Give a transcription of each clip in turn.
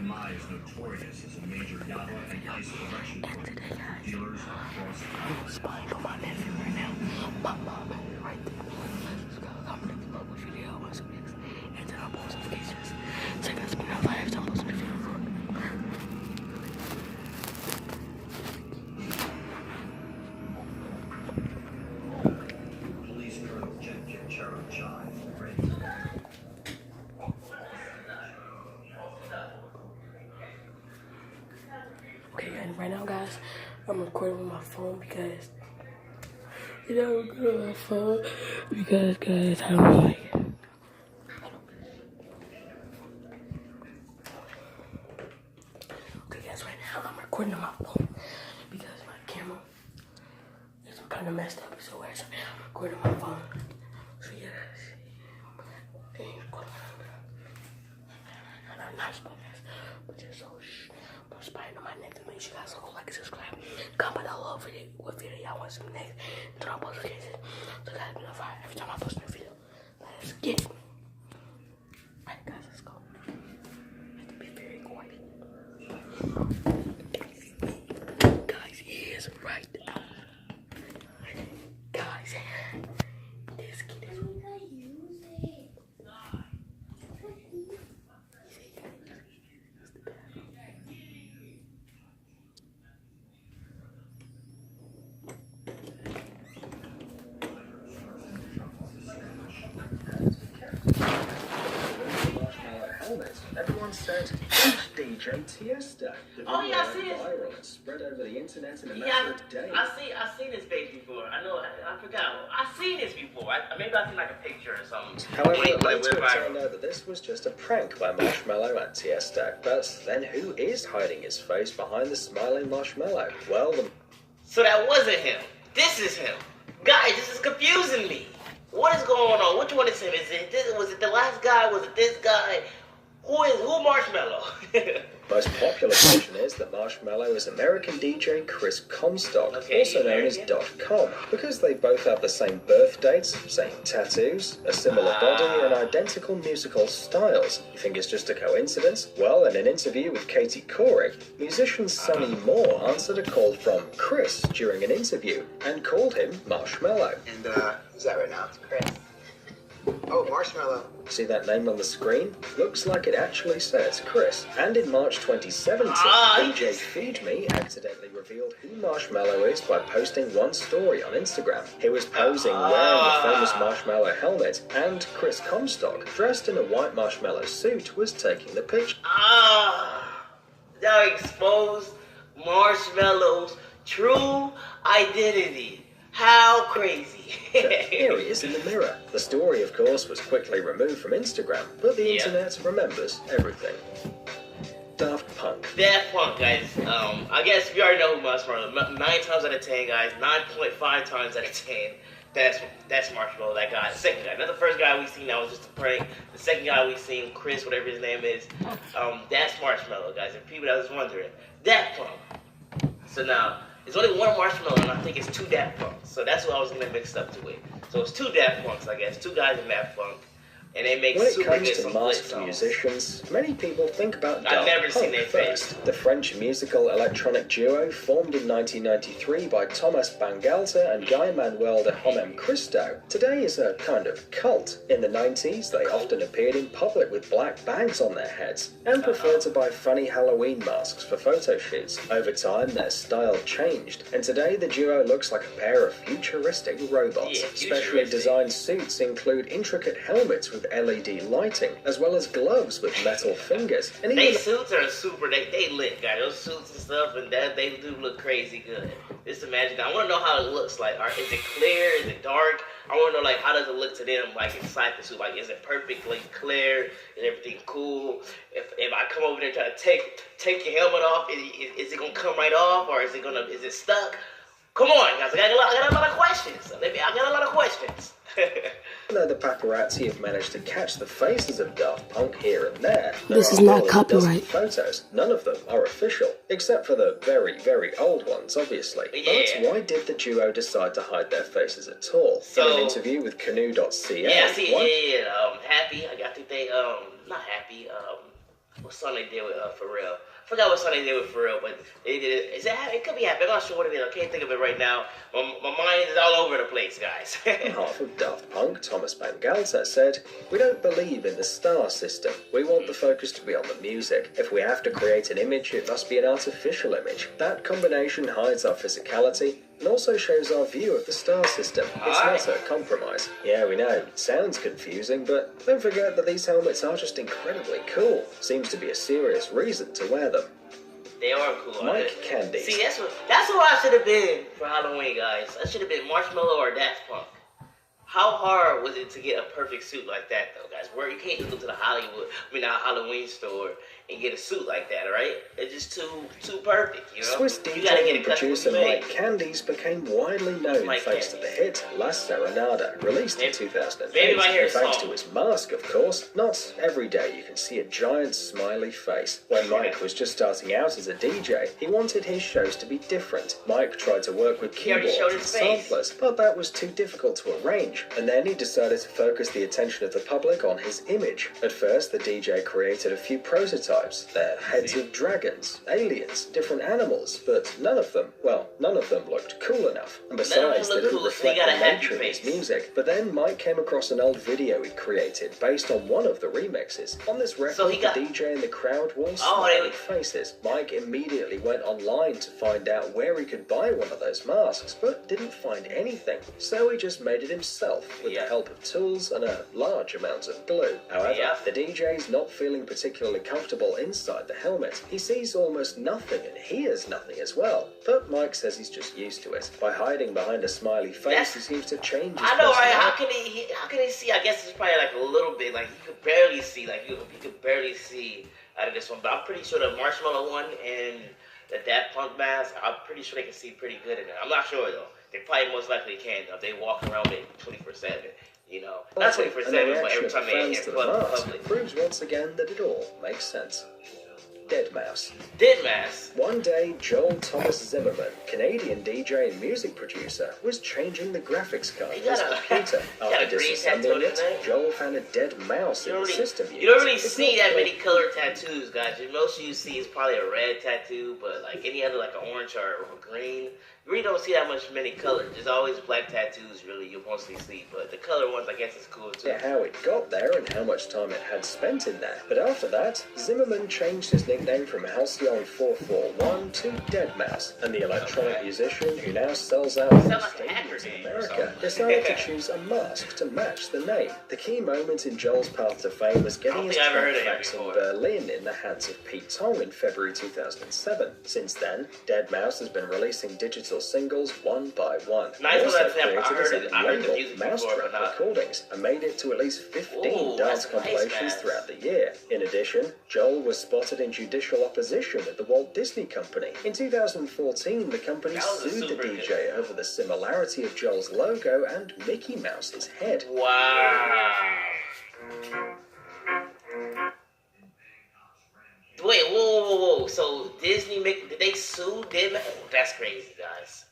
Ma is notorious as a major yacht and ice collection point for dealers across the I'm spying on my nephew right now. My mom is right there. Let's go. I'm gonna upload a video on some mix and then I'll post notifications. So you guys can know if I have time to post a video. police colonel Chai. Okay, and right now, guys, I'm recording with my phone because I'm recording with my phone because, guys, I don't like it. Okay, guys, right now I'm recording on my phone because my camera is kind of messed up, so I'm recording on my phone. So yeah, I'm not spying, but just so I'm spying on my next. Make sure you guys go like and subscribe. Comment down below what video y'all want to see next. And then I'll post it. So guys, be notified every time I post a new video. Let's get it. Alright, guys, let's go. I have to be very quiet. Guys, he is right. Guys, this kid is. Everyone said, "Who's DJ Tiesto?" Oh yeah, I see it. Viral and spread over the internet in a matter of days. I seen this page before. I know. I forgot. I seen this before. Maybe I seen like a picture or something. However, Like, later it viral. turned out that this was just a prank by Marshmello and Tiesto. But then who is hiding his face behind the smiling Marshmello? Well, So that wasn't him. This is him. Guys, this is confusing me. What is going on? Which one is him? Was it the last guy? Was it this guy? Who Marshmello? most popular version is that Marshmello is American DJ Chris Comstock, Okay, also known as .com, because they both have the same birth dates, same tattoos, a similar body, and identical musical styles. You think it's just a coincidence? Well, in an interview with Katie Couric, musician Sonny Moore answered a call from Chris during an interview and called him Marshmello. And, who's that right now? It's Chris. Oh, Marshmello. See that name on the screen? Looks like it actually says Chris. And in March 2017, DJ Feed Me accidentally revealed who Marshmello is by posting one story on Instagram. He was posing wearing the famous Marshmello helmet, and Chris Comstock, dressed in a white Marshmello suit, was taking the picture. That exposed Marshmello's true identity. How crazy. Here he is in the mirror. The story, of course, was quickly removed from Instagram, but the internet remembers everything. Daft Punk. Daft Punk, guys. I guess you already know who Marshmello. 9 times out of 10, guys. 9.5 times out of 10. That's Marshmello, that guy. The second guy. Not the first guy we seen that was just a prank. The second guy we seen, Chris, whatever his name is. That's Marshmello, guys. And people that was wondering. Daft Punk. So now, there's only one Marshmello, and I think it's 2 Daft Punks. So that's what I was getting mixed up to it. So it's 2 Daft Punks, I guess. 2 guys in Daft Punk. And they make When it super comes good to masked musicians, many people think about I've never Daft seen Punk their first. face. The French musical electronic duo formed in 1993 by Thomas Bangalter and Guy-Manuel de Homem Christo today is a kind of cult. In the 90s, they often appeared in public with black bags on their heads and preferred to buy funny Halloween masks for photo shoots. Over time, their style changed, and today the duo looks like a pair of futuristic robots. Specially designed suits include intricate helmets with LED lighting, as well as gloves with metal fingers. And They even suits are super, they lit, guys. Those suits and stuff, and that they do look crazy good. Just imagine, I want to know how it looks like. Is it clear? Is it dark? I want to know, like, how does it look to them, like, inside the suit? Like, is it perfectly clear? Is everything cool? If I come over there and try to take your helmet off, is it going to come right off, or is it stuck? Come on, guys, I got a lot of questions. I got a lot of questions. though the paparazzi have managed to catch the faces of Daft Punk here and there, This is not copyright. Photos. None of them are official, except for the very, very old ones, obviously. Yeah. But why did the duo decide to hide their faces at all? So, in an interview with Canoe.ca, yeah, I see. Yeah. Happy. I think they not happy. what song they did with Pharrell. I forgot what song they did with Pharrell, but they did it. It could be happy. I'm not sure what it is. I can't think of it right now. My mind is all over the place, guys. Half of Daft Punk, Thomas Bangalter, said, "We don't believe in the star system. We want the focus to be on the music. If we have to create an image, it must be an artificial image. That combination hides our physicality and also shows our view of the star system. It's not a compromise." Yeah, we know. It sounds confusing, but don't forget that these helmets are just incredibly cool. Seems to be a serious reason to wear them. They are cool. Mike Candy. See, that's what I should have been for Halloween, guys. I should have been Marshmallow or Daft Punk. How hard was it to get a perfect suit like that, though, guys? Where you can't just go to the Halloween store and get a suit like that, right? It's just too perfect, you know? Swiss You gotta DJ get and it custom producer made. Mike Candies became widely known Mike thanks to the Candies. hit La Serenada, released in Maybe 2008, I hear and a thanks song. to his mask, of course. Not every day you can see a giant smiley face. When Mike was just starting out as a DJ, he wanted his shows to be different. Mike tried to work with He already keyboards showed and his face. samplers, but that was too difficult to arrange, and then he decided to focus the attention of the public on his image. At first, the DJ created a few prototypes. They're heads of dragons, aliens, different animals, but none of them looked cool enough. And besides, they look didn't cool, so they reflect got a the happy nature of his face. music. But then Mike came across an old video he'd created based on one of the remixes. On this record, So he got- the DJ and the crowd wore Oh, smiling faces. Mike immediately went online to find out where he could buy one of those masks, but didn't find anything. So he just made it himself with the help of tools and a large amount of glue. However, the DJ's not feeling particularly comfortable inside the helmet. He sees almost nothing and hears nothing as well. But Mike says he's just used to it. By hiding behind a smiley face, he seems to change his I know, right? How personality. can he see? I guess it's probably like a little bit, like he could barely see, out of this one. But I'm pretty sure the Marshmallow one and the Daft Punk mask, I'm pretty sure they can see pretty good in it. I'm not sure though. They probably most likely can if they walk around it 24/7. You know, not And the 24/7, but reaction every of time the they fans in to the mask public. proves once again that it all makes sense. Deadmau5. Deadmau5. One day, Joel Thomas Zimmerman, Canadian DJ and music producer, was changing the graphics card He of his got a- computer. he got a After green tattoo disassembling on his it, neck. Joel found a dead mouse in the system You don't really unit. It's see not that clear- many color tattoos, guys. Most you see is probably a red tattoo, but like any other, like an orange or a green, you really don't see that many colors. There's always black tattoos, really, you mostly see, but the color ones, I guess, is cool too. How it got there and how much time it had spent in there. But after that, Zimmerman changed his nickname from Halcyon 441 to Deadmau5, and the electronic musician who now sells out Sounds like a stadiums hacker in name or America something. decided to choose a mask to match the name. The key moment in Joel's path to fame was getting his think I've ever track heard of him tracks in before. Berlin in the hands of Pete Tong in February 2007. Since then, Deadmau5 has been releasing digital singles one by one. Nice He one, also I've created heard his it. own I heard the label, music before, Mousetrap but not- Recordings, and made it to at least 15 Ooh, dance that's nice, compilations man. throughout the year. In addition, Joel was spotted in judicial opposition at the Walt Disney Company. In 2014, the company That was a sued the super DJ good- over the similarity of Joel's logo and Mickey Mouse's head. Wow. Wait, whoa. So Disney did they sue Deadmau5? That's crazy, guys.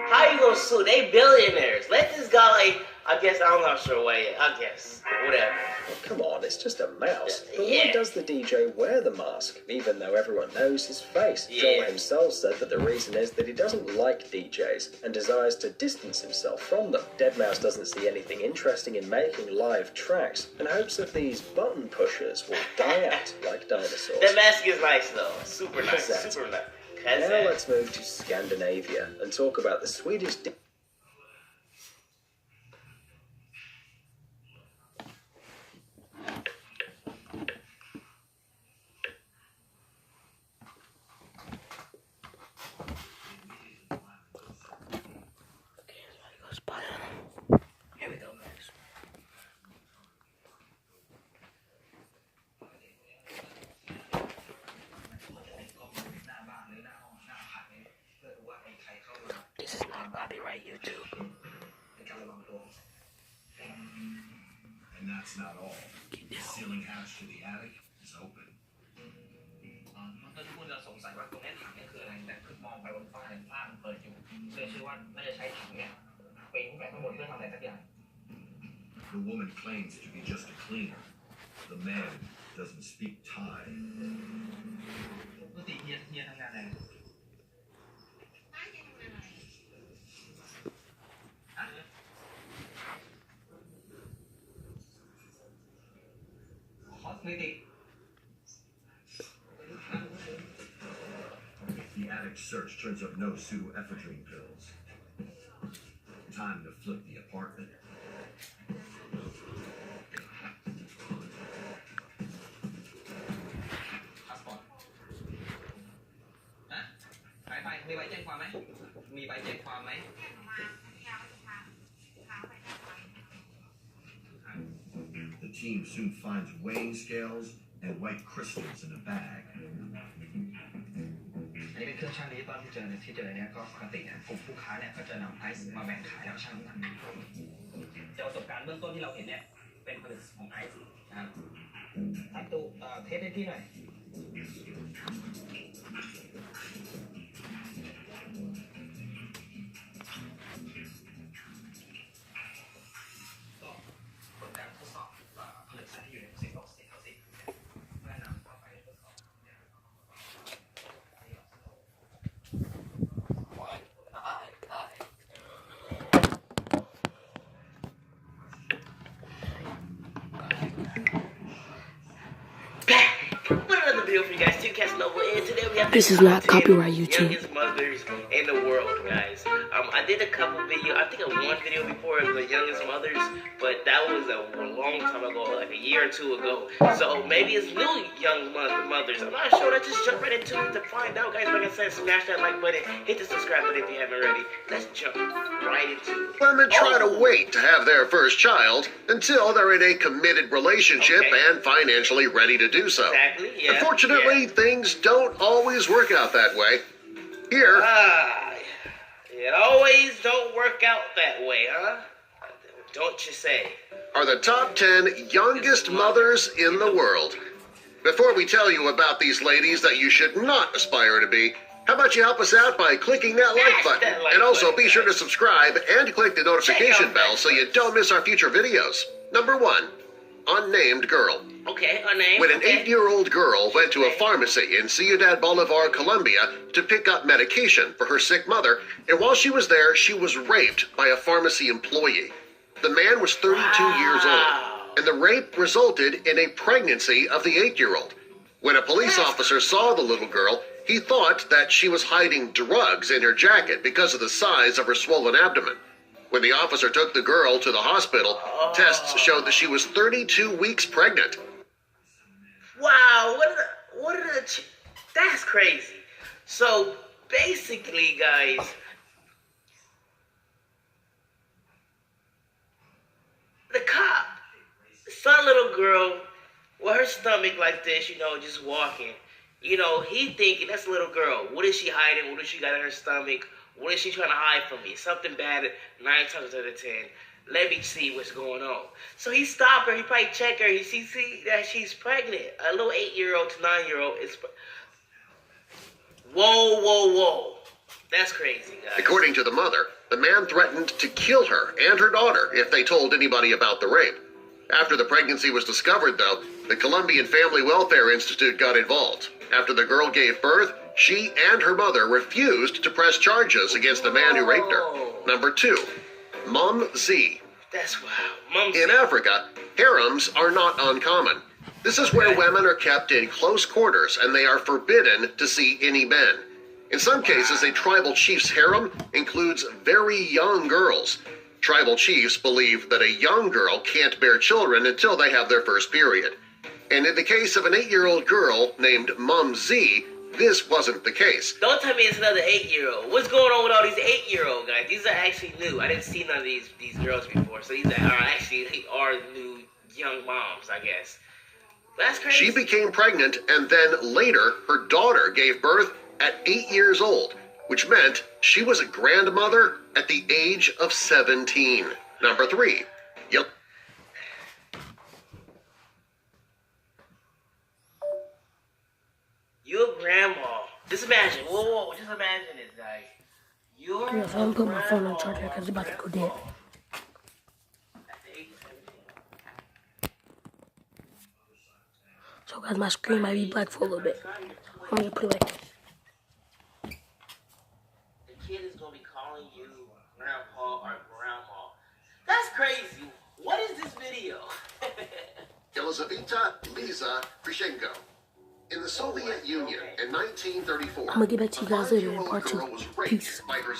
How you gonna sue? They billionaires. Let this guy, I guess, I'm not sure why yet. I guess. Whatever. Oh, come on, it's just a mouse. But Yeah. why does the DJ wear the mask, even though everyone knows his face? Yeah. Joel himself said that the reason is that he doesn't like DJs and desires to distance himself from them. Deadmau5 doesn't see anything interesting in making live tracks and hopes that these button pushers will die out like dinosaurs. That mask is nice though. Super nice. Kazat. Super nice. Now Kazat. let's move to Scandinavia and talk about the Swedish Okay, everybody go spot on. Here we go, guys. This is not copyright YouTube. And that's not all. The ceiling hatch to the attic is open. มันก็ทุกคนจะสงสัยว่าตรงนี้ถังนี่คืออะไรแต่คือมองไปบนฝ้าเนี่ยฝ้ามันเปิดอยู่เลยเชื่อว่าน่าจะใช้ถังเนี่ยปีนขึ้นไปข้างบนเพื่อทำอะไรสักอย่าง The woman claims to be just a cleaner. The man, doesn't speak Thai. ปกติเฮียทำงานอะไรคอสเมติก The attic search turns up no pseudoephedrine pills. Time to flip the apartment. พาสปอร์ตนะหายไปมีใบแจ้งความไหมมีใบแจ้งความไหม The team soon finds weighing scales and white crystals in a bag. อันนี้เป็นเครื่องชั่งนี้ตอนที่เจอเนี่ยก็ปกติเนี่ยกลุ่มผู้ค้าเนี่ยก็จะนำไอซ์มาแบ่งขายแล้วชั่งน้ำหนักจากประสบการณ์เบื้องต้นที่เราเห็นเนี่ยเป็นผลิตของไอซ์นะครับตัดตู้เทสให้พี่หน่อยก็ผลการทดสอบผลิตสารที่อยู่ในสิ่งต่อสิ่งเพื่อนำเข้าไปทดสอบ What another video for you guys? Two Cats Novel, and today we have This the is not top 10 copyright YouTube. youngest mothers in the world, guys. I did a couple videos. I think one video before of the youngest mothers, but that was a long time ago, like a year or two ago. So maybe it's new young mothers. I'm not sure. Let's just jump right into it to find out, guys. Like I said, smash that like button, hit the subscribe button if you haven't already. Let's jump right into it. Women try to wait to have their first child until they're in a committed relationship and financially ready to do so. Exactly. Yeah. Unfortunately, things don't always work out that way. Here, It always don't work out that way, huh? Don't you say? are the top 10 youngest mothers in the world. Before we tell you about these ladies that you should not aspire to be, how about you help us out by clicking that like Smash button? that like And also button, be sure to guys. subscribe and click the notification out bell that so you button. don't miss our future videos. Number 1, unnamed girl. Okay, her name. When an okay. 8-year-old girl went to a pharmacy in Ciudad Bolivar, Colombia, to pick up medication for her sick mother, and while she was there, she was raped by a pharmacy employee. The man was 32 years old, and the rape resulted in a pregnancy of the 8-year-old. When a police officer saw the little girl, he thought that she was hiding drugs in her jacket because of the size of her swollen abdomen. When the officer took the girl to the hospital, tests showed that she was 32 weeks pregnant. Wow, that's crazy. So basically, guys, the cop saw a little girl with her stomach like this, just walking. He thinking that's a little girl. What is she hiding? What does she got in her stomach? What is she trying to hide from me? Something bad 9 times out of 10. Let me see what's going on. So he stopped her. He probably checked her. He see that she's pregnant. A little 8-year-old to 9-year-old is. Whoa. That's crazy, guys. According to the mother, the man threatened to kill her and her daughter if they told anybody about the rape. After the pregnancy was discovered, though, the Colombian Family Welfare Institute got involved. After the girl gave birth, she and her mother refused to press charges against the man who raped her. Number 2, Mum Z. That's wow. Mum In Africa, harems are not uncommon. This is where women are kept in close quarters and they are forbidden to see any men. In some cases, a tribal chief's harem includes very young girls. Tribal chiefs believe that a young girl can't bear children until they have their first period. And in the case of an 8-year-old girl named Mum Z, this wasn't the case. Don't tell me it's another 8-year-old. What's going on with all these 8-year-old guys? These are actually new. I didn't see none of these girls before. So these are new young moms, I guess. That's crazy. She became pregnant, and then later, her daughter gave birth at 8 years old, which meant she was a grandmother at the age of 17. Number 3. Your grandma. Just imagine. Whoa. Just imagine this, guys. Your Yeah, so I'm putting my phone on charger because it's about to go dead. So because my screen might be black for a little bit. I'm gonna put it like this. The kid is gonna be calling you grandpa or grandma. That's crazy. What is this video? Elizaveta Liza Prishenko. In the Soviet Union in 1934, I'm gonna get back to you guys later in a 4-year-old part 2. girl was raped Peace. by her